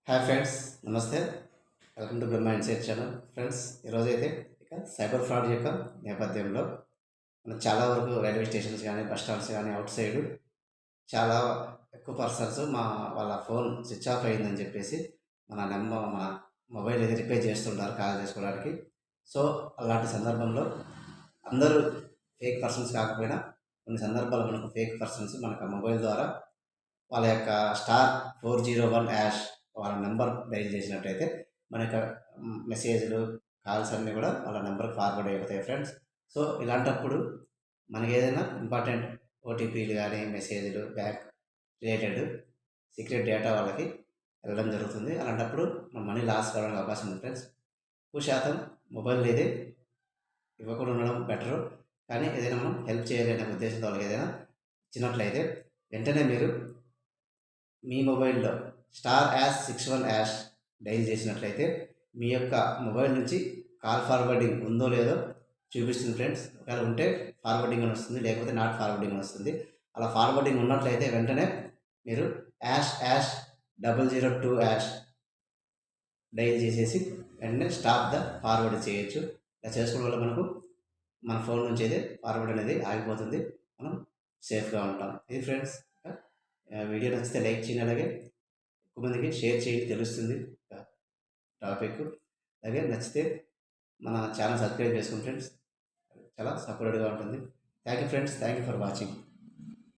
Hi friends, నమస్తే. Welcome to Brahma insight channel. Friends, ఈరోజైతే ఇక సైబర్ ఫ్రాడ్ యొక్క నేపథ్యంలో మనం చాలా వరకు రైల్వే స్టేషన్స్ కానీ, బస్ స్టాండ్స్ కానీ, అవుట్ సైడ్ చాలా ఎక్కువ పర్సన్స్ వాళ్ళ ఫోన్ స్విచ్ ఆఫ్ అయిందని చెప్పేసి మన మొబైల్ అయితే రిపేర్ చేస్తుంటారు కాల్ చేసుకోవడానికి. సో అలాంటి సందర్భంలో అందరూ ఫేక్ పర్సన్స్ కాకపోయినా కొన్ని సందర్భాల్లో మనకు ఫేక్ పర్సన్స్ మనకు మొబైల్ ద్వారా వాళ్ళ యొక్క *401# వాళ్ళ నెంబర్ డైల్ చేసినట్టయితే మన యొక్క మెసేజ్‌లు, కాల్స్ అన్నీ కూడా వాళ్ళ నెంబర్‌కి ఫార్వర్డ్ అయిపోతాయి ఫ్రెండ్స్. సో ఇలాంటప్పుడు మనకేదైనా ఇంపార్టెంట్ ఓటీపీలు గానీ, మెసేజ్‌లు, బ్యాంక్ రిలేటెడ్ సీక్రెట్ డేటా వాళ్ళకి వెళ్ళడం జరుగుతుంది. అలాంటప్పుడు మన మనీ లాస్ కావడానికి అవకాశం ఉంది ఫ్రెండ్స్. ఎక్కువ శాతం మొబైల్ అనేది ఇవ్వకుండా ఉండడం బెటరు. కానీ ఏదైనా మనం హెల్ప్ చేయాలి అనే ఉద్దేశంతో వాళ్ళకి ఏదైనా ఇచ్చినట్లయితే వెంటనే మీరు మీ మొబైల్లో *61# డైల్ చేసినట్లయితే మీ యొక్క మొబైల్ నుంచి కాల్ ఫార్వర్డింగ్ ఉందో లేదో చూపిస్తుంది ఫ్రెండ్స్. ఒకవేళ ఉంటే ఫార్వర్డింగ్ అని వస్తుంది, లేకపోతే నాట్ ఫార్వర్డింగ్ అని వస్తుంది. అలా ఫార్వర్డింగ్ ఉన్నట్లయితే వెంటనే మీరు #002# డైల్ చేసేసి వెంటనే స్టాప్ ద ఫార్వర్డ్ చేయొచ్చు. ఇలా చేసుకోవడం వల్ల మనకు మన ఫోన్ నుంచి అయితే ఫార్వర్డ్ అనేది ఆగిపోతుంది. మనం సేఫ్గా ఉంటాం. ఇది ఫ్రెండ్స్. వీడియో నచ్చితే లైక్ చేయండి, అలాగే ఎక్కువ మందికి షేర్ చేయండి, తెలుస్తుంది టాపిక్. అలాగే నచ్చితే మన ఛానల్ సబ్స్క్రైబ్ చేసుకోండి ఫ్రెండ్స్. చాలా సపోర్టెడ్గా ఉంటుంది. Thank you friends, thank you for watching.